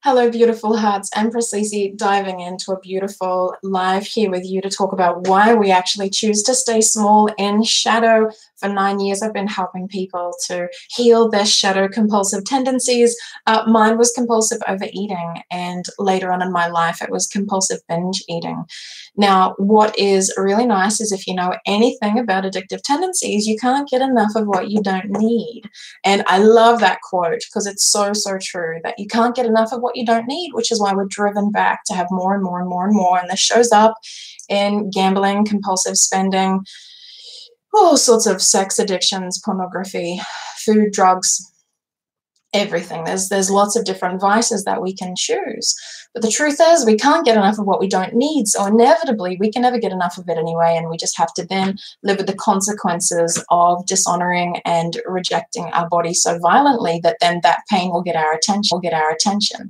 Hello, beautiful hearts. Empress Lysa diving into a beautiful live here with you to talk about why we actually choose to stay small in shadow. For 9 years, I've been helping people to heal their shadow compulsive tendencies. Mine was compulsive overeating, and later on in my life, it was compulsive binge eating. Now, what is really nice is if you know anything about addictive tendencies, you can't get enough of what you don't need. And I love that quote because it's so, so true that you can't get enough of what you don't need, which is why we're driven back to have more and more and more and more. And this shows up in gambling, compulsive spending, all sorts of sex addictions, pornography, food, drugs, everything. There's lots of different vices that we can choose. But the truth is we can't get enough of what we don't need. So inevitably we can never get enough of it anyway. And we just have to then live with the consequences of dishonoring and rejecting our body so violently that then that pain will get our attention.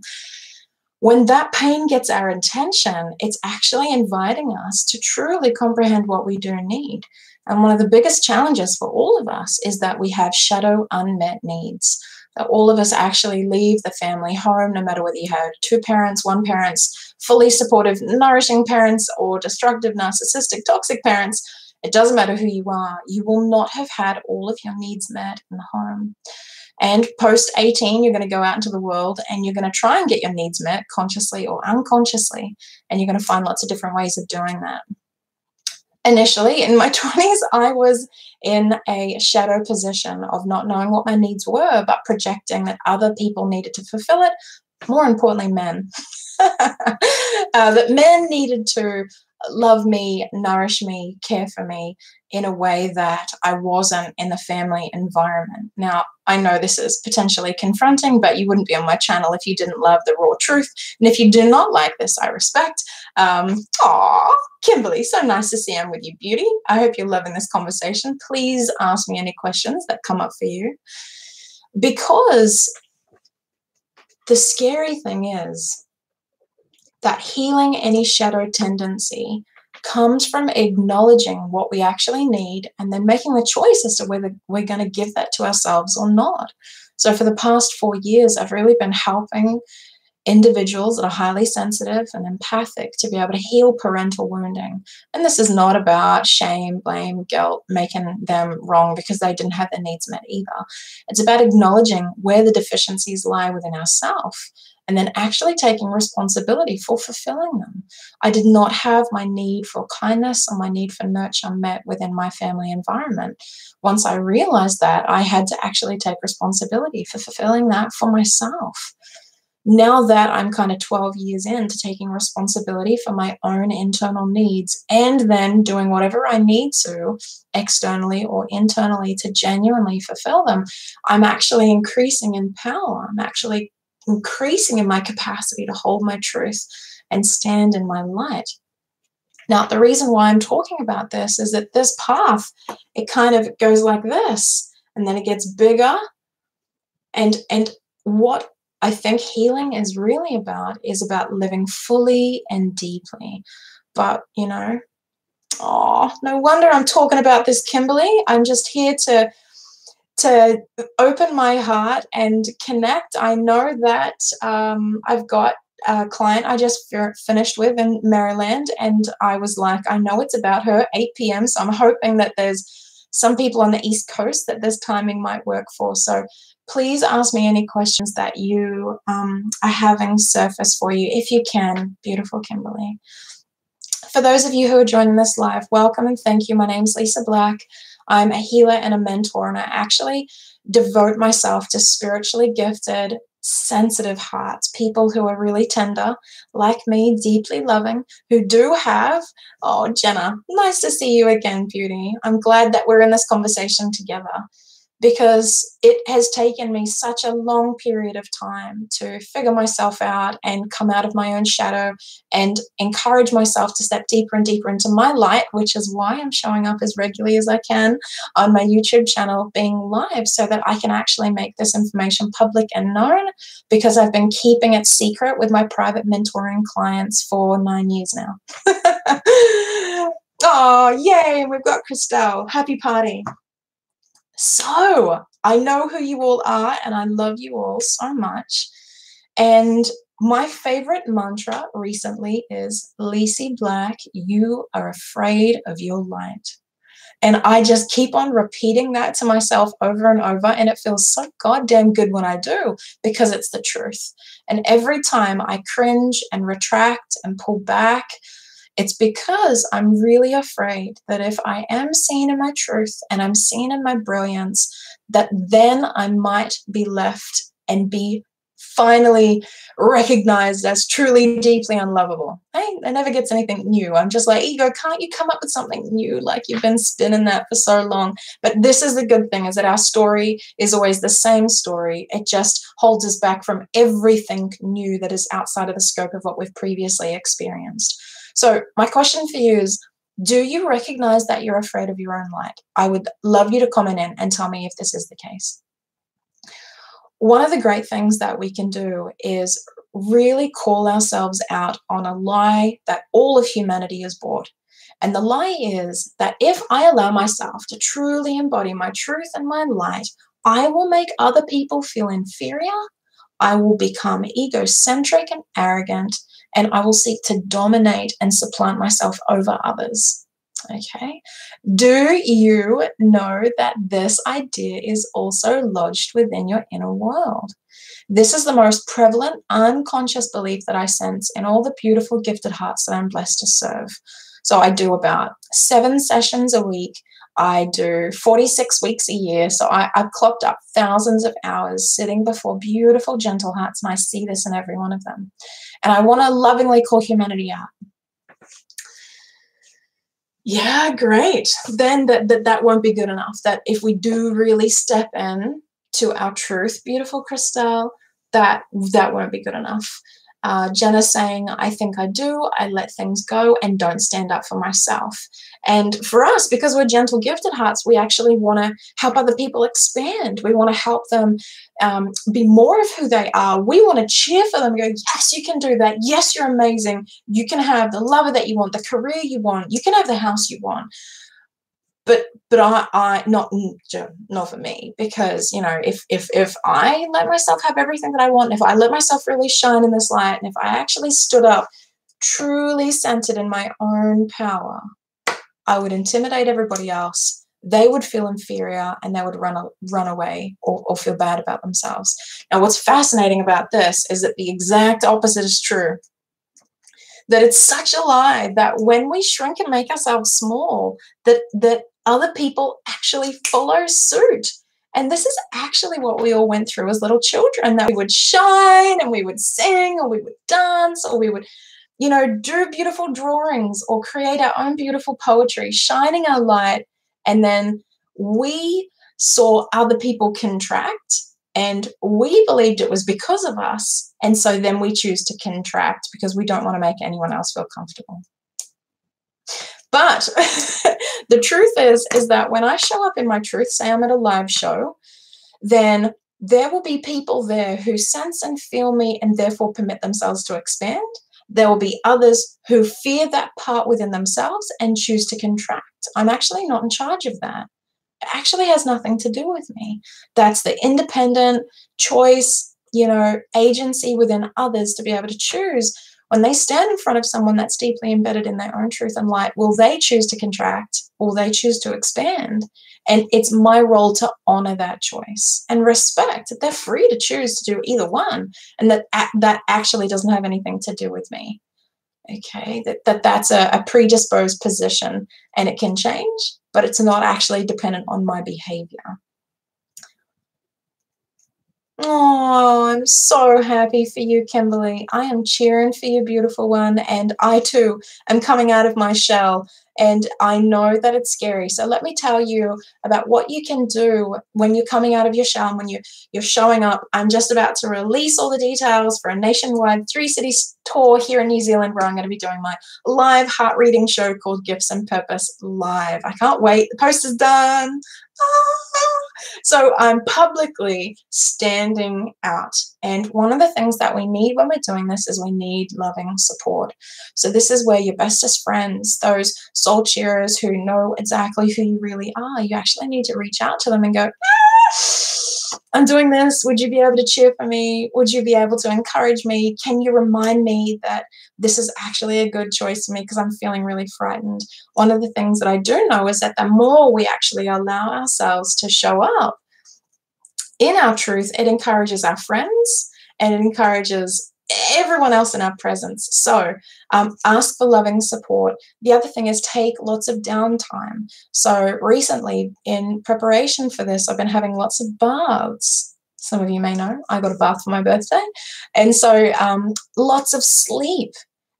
When that pain gets our attention, it's actually inviting us to truly comprehend what we do need. And one of the biggest challenges for all of us is that we have shadow unmet needs. That all of us actually leave the family home, no matter whether you have two parents, one parents, fully supportive, nourishing parents, or destructive, narcissistic, toxic parents. It doesn't matter who you are. You will not have had all of your needs met in the home. And post 18, you're going to go out into the world and you're going to try and get your needs met consciously or unconsciously. And you're going to find lots of different ways of doing that. Initially, in my 20s, I was in a shadow position of not knowing what my needs were, but projecting that other people needed to fulfill it. More importantly, men. That men needed to love me, nourish me, care for me in a way that I wasn't in the family environment. Now, I know this is potentially confronting, but you wouldn't be on my channel if you didn't love the raw truth. And if you do not like this, I respect. Aw, Kimberly, so nice to see you with you, beauty. I hope you're loving this conversation. Please ask me any questions that come up for you. Because the scary thing is that healing any shadow tendency comes from acknowledging what we actually need and then making the choice as to whether we're going to give that to ourselves or not. So for the past 4 years, I've really been helping individuals that are highly sensitive and empathic to be able to heal parental wounding. And this is not about shame, blame, guilt, making them wrong because they didn't have their needs met either. It's about acknowledging where the deficiencies lie within ourselves and then actually taking responsibility for fulfilling them. I did not have my need for kindness or my need for nurture met within my family environment. Once I realized that, I had to actually take responsibility for fulfilling that for myself. Now that I'm kind of 12 years into taking responsibility for my own internal needs and then doing whatever I need to externally or internally to genuinely fulfill them, I'm actually increasing in power. I'm actually increasing in my capacity to hold my truth and stand in my light. Now, the reason why I'm talking about this is that this path, it kind of goes like this, and then it gets bigger. And what I think healing is really about is about living fully and deeply. But, you know, oh, no wonder I'm talking about this, Kimberly. I'm just here to open my heart and connect. I know that I've got a client I just finished with in Maryland, and I was like, I know it's about her, 8 p.m., so I'm hoping that there's some people on the East Coast that this timing might work for. So please ask me any questions that you are having surface for you, if you can, beautiful Kimberly. For those of you who are joining this live, welcome and thank you. My name's Lysa Black. I'm a healer and a mentor, and I actually devote myself to spiritually gifted, sensitive hearts, people who are really tender, like me, deeply loving, who do have, oh, Jenna, nice to see you again, beauty. I'm glad that we're in this conversation together, because it has taken me such a long period of time to figure myself out and come out of my own shadow and encourage myself to step deeper and deeper into my light, which is why I'm showing up as regularly as I can on my YouTube channel being live, so that I can actually make this information public and known, because I've been keeping it secret with my private mentoring clients for 9 years now. Oh, yay, we've got Christelle. Happy party. So I know who you all are, and I love you all so much. And my favorite mantra recently is, Lysa Black, you are afraid of your light. And I just keep on repeating that to myself over and over. And it feels so goddamn good when I do, because it's the truth. And every time I cringe and retract and pull back, it's because I'm really afraid that if I am seen in my truth and I'm seen in my brilliance, that then I might be left and be finally recognized as truly deeply unlovable. Hey, that never gets anything new. I'm just like, ego, can't you come up with something new? Like, you've been spinning that for so long. But this is the good thing, is that our story is always the same story. It just holds us back from everything new that is outside of the scope of what we've previously experienced. So my question for you is, do you recognize that you're afraid of your own light? I would love you to comment in and tell me if this is the case. One of the great things that we can do is really call ourselves out on a lie that all of humanity has bought. And the lie is that if I allow myself to truly embody my truth and my light, I will make other people feel inferior, I will become egocentric and arrogant, and I will seek to dominate and supplant myself over others. Okay. Do you know that this idea is also lodged within your inner world? This is the most prevalent unconscious belief that I sense in all the beautiful gifted hearts that I'm blessed to serve. So I do about 7 sessions a week. I do 46 weeks a year. So I've clocked up thousands of hours sitting before beautiful, gentle hearts, and I see this in every one of them. And I want to lovingly call humanity out. Yeah, great. Then that won't be good enough. That if we do really step in to our truth, beautiful Christelle, that won't be good enough. Jenna's saying, I think I do. I let things go and don't stand up for myself. And for us, because we're gentle, gifted hearts, we actually want to help other people expand. We want to help them be more of who they are. We want to cheer for them, go, yes, you can do that. Yes, you're amazing. You can have the lover that you want, the career you want. You can have the house you want. But I not for me, because, you know, if I let myself have everything that I want, if I let myself really shine in this light, and if I actually stood up truly centered in my own power, I would intimidate everybody else. They would feel inferior and they would run away or feel bad about themselves. Now, what's fascinating about this is that the exact opposite is true. That it's such a lie that when we shrink and make ourselves small, that other people actually follow suit. And this is actually what we all went through as little children, that we would shine and we would sing or we would dance or we would, you know, do beautiful drawings or create our own beautiful poetry, shining our light. And then we saw other people contract, and we believed it was because of us. And so then we choose to contract because we don't want to make anyone else feel comfortable. But the truth is that when I show up in my truth, say I'm at a live show, then there will be people there who sense and feel me and therefore permit themselves to expand. There will be others who fear that part within themselves and choose to contract. I'm actually not in charge of that. It actually has nothing to do with me. That's the independent choice, you know, agency within others to be able to choose. When they stand in front of someone that's deeply embedded in their own truth and light, will they choose to contract or they choose to expand? And it's my role to honor that choice and respect that they're free to choose to do either one, and that actually doesn't have anything to do with me. Okay, that's a predisposed position, and it can change, but it's not actually dependent on my behavior. Oh, I'm so happy for you, Kimberly. I am cheering for you, beautiful one. And I too am coming out of my shell, and I know that it's scary. So let me tell you about what you can do when you're coming out of your shell, when you're showing up. I'm just about to release all the details for a nationwide 3-city tour here in New Zealand, where I'm going to be doing my live heart reading show called Gifts and Purpose Live. I can't wait. The post is done. So I'm publicly standing out. And one of the things that we need when we're doing this is we need loving support. So this is where your bestest friends, those soul cheerers who know exactly who you really are, you actually need to reach out to them and go, I'm doing this. Would you be able to cheer for me? Would you be able to encourage me? Can you remind me that this is actually a good choice for me because I'm feeling really frightened? One of the things that I do know is that the more we actually allow ourselves to show up in our truth, it encourages our friends and it encourages everyone else in our presence. So ask for loving support. The other thing is take lots of downtime. So recently, in preparation for this, I've been having lots of baths. Some of you may know I got a bath for my birthday. And so lots of sleep.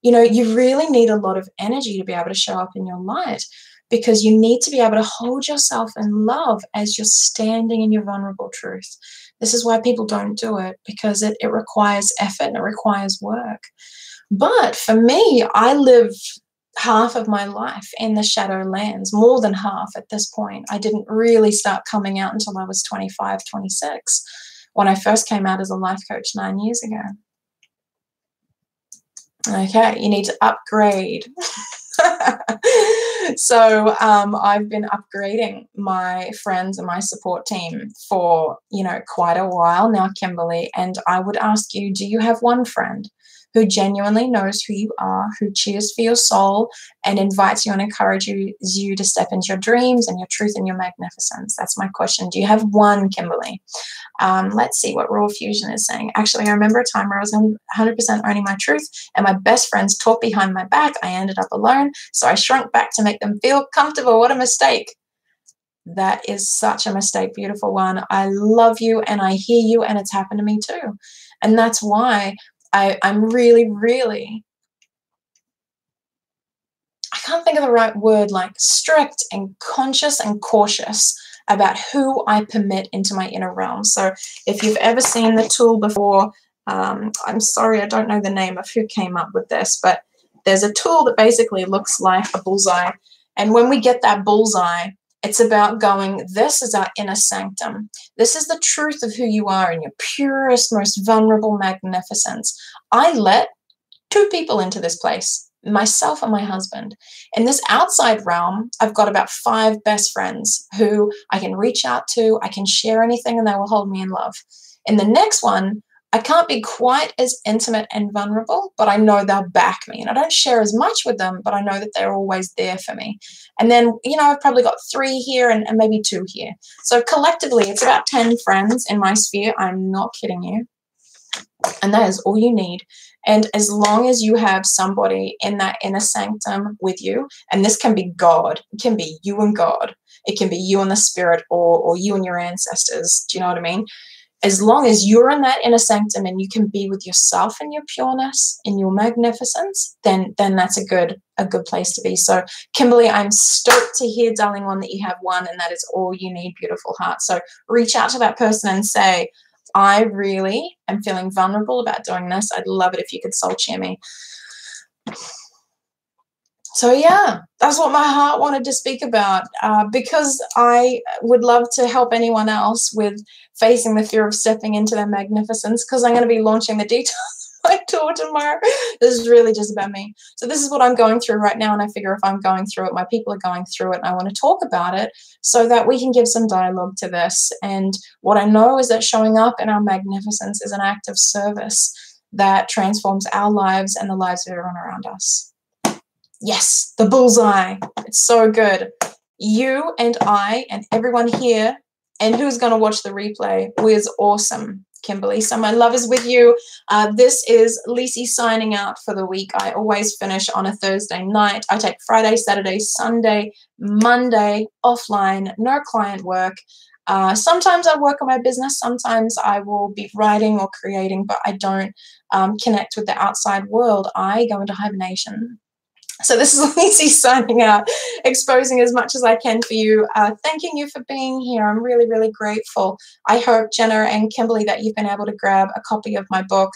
You know, you really need a lot of energy to be able to show up in your light, because you need to be able to hold yourself in love as you're standing in your vulnerable truth. This is why people don't do it, because it requires effort and it requires work. But for me, I live half of my life in the shadow lands, more than half at this point. I didn't really start coming out until I was 25, 26, when I first came out as a life coach 9 years ago. Okay, you need to upgrade. So I've been upgrading my friends and my support team for, quite a while now, Kimberly. And I would ask you, do you have one friend who genuinely knows who you are, who cheers for your soul and invites you and encourages you to step into your dreams and your truth and your magnificence? That's my question. Do you have one, Kimberly? Let's see what Raw Fusion is saying. Actually, I remember a time where I was 100% owning my truth and my best friends talked behind my back. I ended up alone, so I shrunk back to make them feel comfortable. What a mistake. That is such a mistake, beautiful one. I love you and I hear you, and it's happened to me too. And that's why I'm really, really, I can't think of the right word, like strict and conscious and cautious about who I permit into my inner realm. So if you've ever seen the tool before, I'm sorry, I don't know the name of who came up with this, but there's a tool that basically looks like a bullseye. And when we get that bullseye, it's about going, this is our inner sanctum. This is the truth of who you are in your purest, most vulnerable magnificence. I let two people into this place, myself and my husband. In this outside realm, I've got about 5 best friends who I can reach out to. I can share anything and they will hold me in love. In the next one, I can't be quite as intimate and vulnerable, but I know they'll back me. And I don't share as much with them, but I know that they're always there for me. And then, I've probably got 3 here and maybe 2 here. So collectively, it's about 10 friends in my sphere. I'm not kidding you. And that is all you need. And as long as you have somebody in that inner sanctum with you, and this can be God, it can be you and God, it can be you and the spirit, or you and your ancestors. Do you know what I mean? As long as you're in that inner sanctum and you can be with yourself in your pureness, in your magnificence, then that's a good place to be. So, Kimberly, I'm stoked to hear, darling one, that you have one, and that is all you need, beautiful heart. So reach out to that person and say, I really am feeling vulnerable about doing this. I'd love it if you could soul cheer me. So yeah, that's what my heart wanted to speak about, because I would love to help anyone else with facing the fear of stepping into their magnificence, because I'm going to be launching the details of my tour tomorrow. This is really just about me. So this is what I'm going through right now, and I figure if I'm going through it, my people are going through it, and I want to talk about it so that we can give some dialogue to this. And what I know is that showing up in our magnificence is an act of service that transforms our lives and the lives of everyone around us. Yes, the bullseye. It's so good. You and I and everyone here and who's going to watch the replay was awesome, Kimberly. So my love is with you. This is Lysa signing out for the week. I always finish on a Thursday night. I take Friday, Saturday, Sunday, Monday offline, no client work. Sometimes I work on my business. Sometimes I will be writing or creating, but I don't connect with the outside world. I go into hibernation. So this is Lysa signing out, exposing as much as I can for you, thanking you for being here. I'm really, really grateful. I hope, Jenna and Kimberly, that you've been able to grab a copy of my book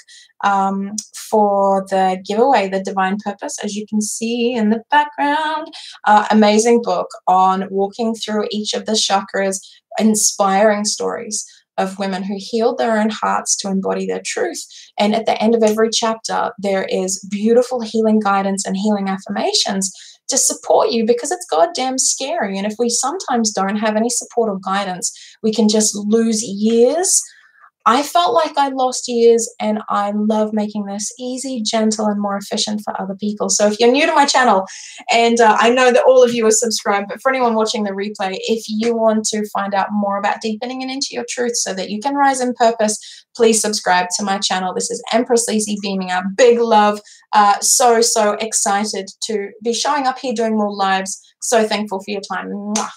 for the giveaway, The Divine Purpose, as you can see in the background. Amazing book on walking through each of the chakras, inspiring stories of women who healed their own hearts to embody their truth. And at the end of every chapter, there is beautiful healing guidance and healing affirmations to support you, because it's goddamn scary. And if we sometimes don't have any support or guidance, we can just lose years. I felt like I lost years, and I love making this easy, gentle, and more efficient for other people. So if you're new to my channel, and I know that all of you are subscribed, but for anyone watching the replay, if you want to find out more about deepening and into your truth so that you can rise in purpose, please subscribe to my channel. This is Empress Lysa beaming out big love. So excited to be showing up here doing more lives. So thankful for your time. Mwah.